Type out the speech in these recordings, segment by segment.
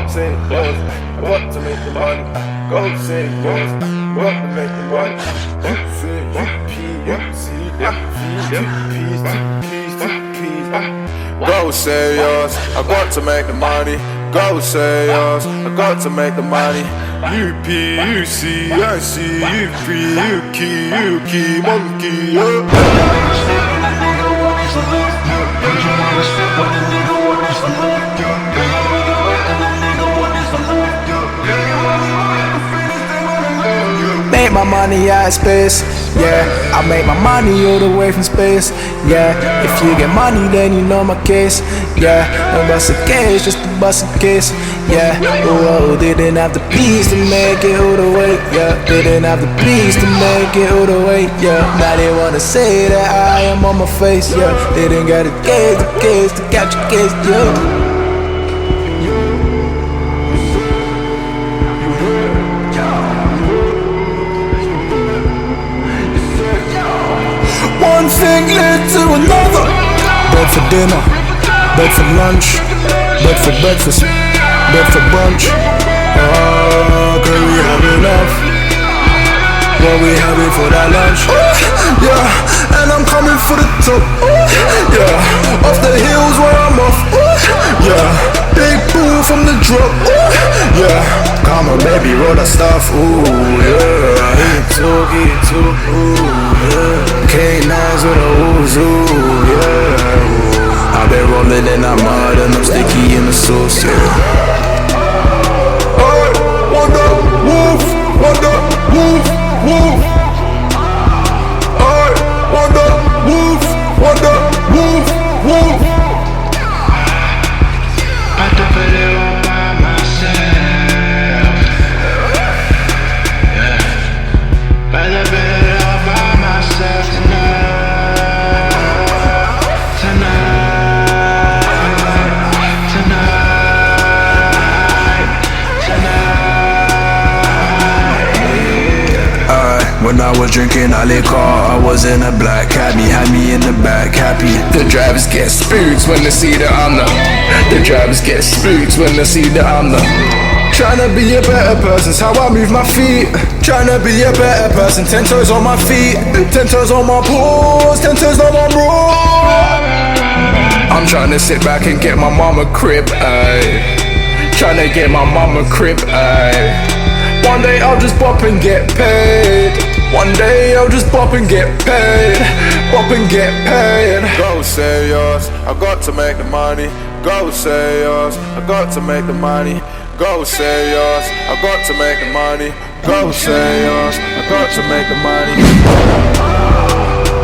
Go say it goes. I want to make the money. Go say it goes. I want to make the money. Go say Go say yours. I got to make the money. Go say yours. I got to make the money. UP, I see UP, monkey, Make my money out of space, yeah. I make my money all the way from space, yeah. If you get money, then you know my case, yeah. And bust a case, just to bust a case, yeah. Oh, didn't have the peace to make it all the way, yeah. Didn't have the peace to make it all the way, yeah. Now they wanna say that I am on my face, yeah. Didn't get a case to catch a case, yeah. One thing led to another. Bread for dinner, bread for lunch, bread for breakfast, bread for brunch. Can we have enough? What we having for that lunch? Yeah, and I'm coming for the top. Yeah, off the hills where I'm off. Yeah, big boo from the drop. Yeah, come on baby, roll that stuff. Ooh, yeah, get it too, ooh, yeah. K9s with a ooze, ooh, yeah. I've been rolling in that mud and I'm sticky in the sauce, yeah. Hey, wonder, woof, wonder, woof, woof. Hey, wonder, woof, wonder, woof, woof. I don't put it all by myself, yeah. But I put it all by myself tonight, When I was drinking a liquor, I was in a black cabby, had me in the back happy. The drivers get spooked when they see that I'm the drivers get spooked when they see that I'm the Tryna be a better person's how I move my feet. Tryna be a better person, 10 toes on my feet, 10 toes on my paws, 10 toes on my bro. I'm tryna sit back and get my mama crib, ayy. Tryna get my mama crib, ayy. One day I'll just bop and get paid. One day I'll just bop and get paid. Bop and get paid. Go say yours, I got to make the money. Go say yours, I got to make the money. Go say yours, I got to make the money. Go say yours, I got to make the money.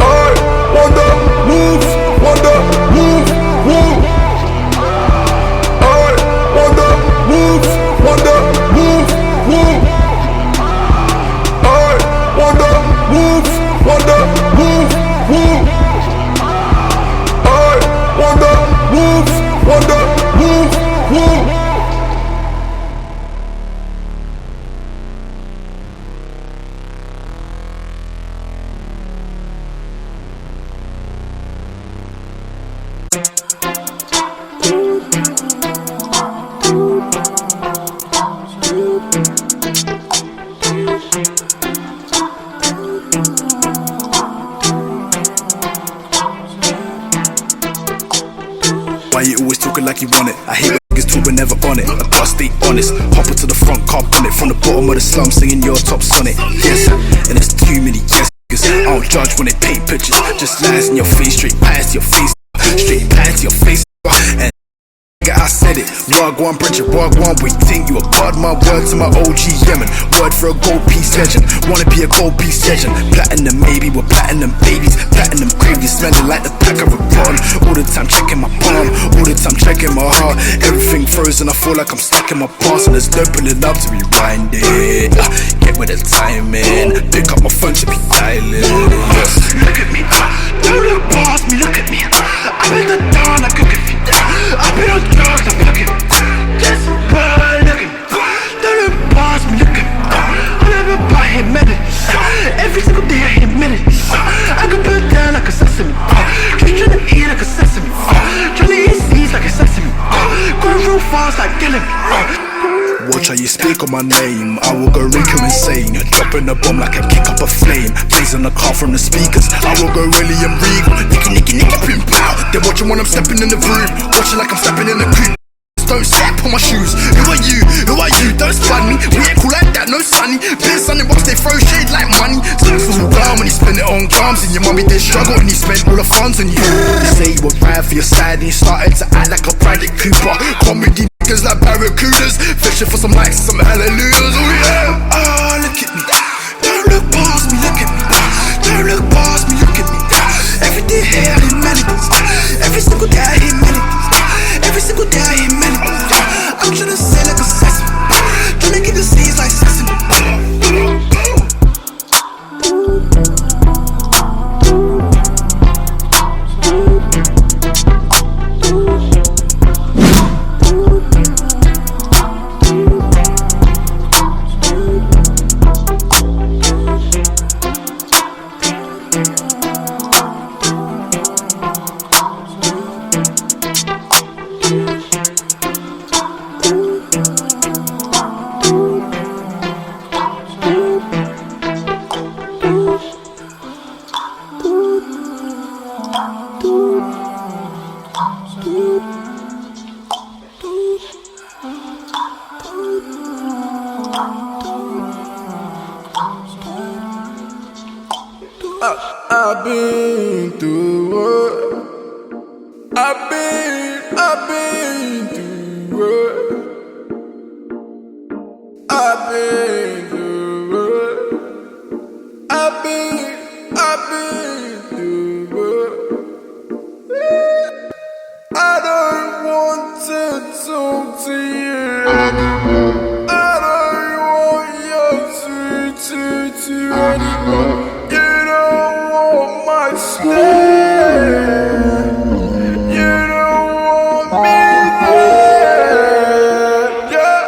Hey, wonder, woof, wonder, woof, woof. Hey, wonder, woof, wonder, woof, woof. Hey, wonder, woof, wonder, woof, woof. Hey, wonder, woof, wonder, woof, woof. Why you always talking like you want it? I hate when niggas talk but never on it. I gotta stay honest. Hop into the front car bonnet. From the bottom of the slum singing your top sonnet. Yes, and there's too many yes niggas. I don't judge when they paint pictures. Just lies in your face, straight past your face. Straight past your face. And I said it, Wagwan Bridget, Wagwan waiting. You a god, my word to my OG Yemen. Word for a gold piece legend. Wanna be a gold piece legend. Platinum maybe, we're platinum babies. Platinum gravy, smelling like the pack of a gun. All the time checking my palm, all the time checking my heart. Everything frozen, I feel like I'm stuck in my past. And there's no pulling up to rewind it. Get with the timing, pick up my phone to be dialing. Yes. Look at me, don't look past me, look at me. I've been the down like a coffee. I've been on drugs, I'm looking. Just look at me. Don't look past me, look at me. I never buy him minutes. Every single day I hit minutes. I could put down like a sesame. Just tryna eat like a sesame. Tryna eat seeds like a sesame. Going real fast like killing me. how you speak on my name, I will go Rico insane. Dropping a bomb like I kick up a flame, blazing the car from the speakers. I will go William Regal, nicky, pim pow. They're watching when I'm stepping in the room, watching like I'm stepping in the coop. Don't step on my shoes. Who are you? Don't spun me. We ain't cool like that, no sunny. Been sunny box, they throw shade like money. Sticks all down when he spend it on crumbs. And your mummy did struggle and he spent all the funds on you. They say you were bad for your side and you started to act like a Bradley Cooper. Comedy niggas like barracudas, fishing for some likes and some hallelujahs. Oh yeah. Oh, look at me. Don't look past me, look at me. Don't look past me, look at me. Every day I hear melodies. Every single day I hear melodies. Every single day I hear melodies. I'm tryna say like a sesame, tryna get the seeds like sesame. I've been through what? I've been through what? I've been through what? I've been through what? I don't want to talk to you anymore. I don't want your sweet anymore. You don't want me there, yeah.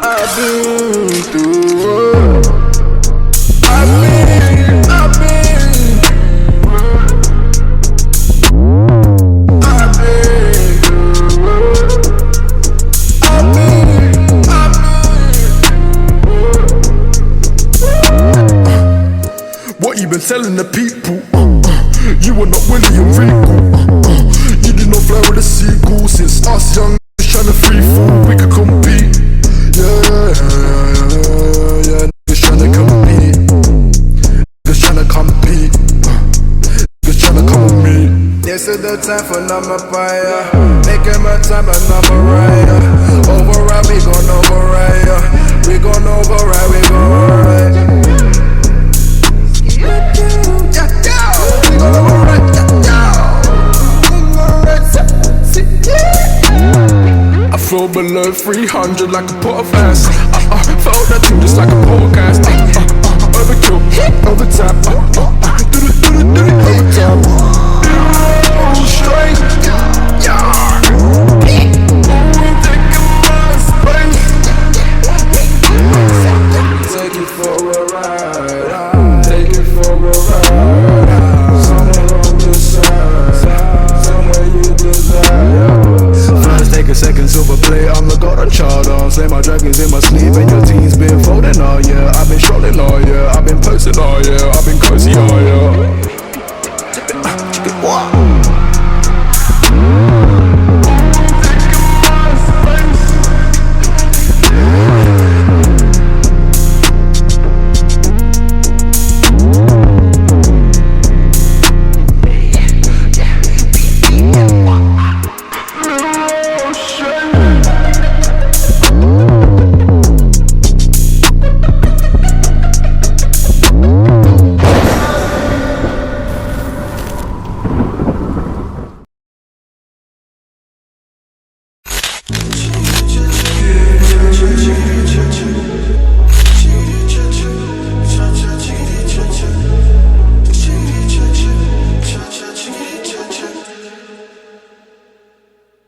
I've been through what? I've been through what? I've been through what? I've been What you been telling the people? You were not William Regal. You did not fly with a seagull. Since us young trying to free fall, we could compete. Yeah, niggas tryna compete. Niggas tryna compete. Niggas tryna come with me. This is the time for number fire. Making my time and number ride. Override, we gon' override. We gon' override, we gon' override. We gon' override. I fell below 300 like a pot of ice. Felt that too just like a podcast. Overkill, overtime. Do it, overtime. Straight, yeah. Taking my space. Take it for a ride. Take it for a ride. Somewhere on your side. Somewhere you desire. First take a second silver plate. I'm the god a child on. Slay my dragons in my sleep, and your team's been folding all year. I've been strolling all year, I've been posting all year, I've been cozy all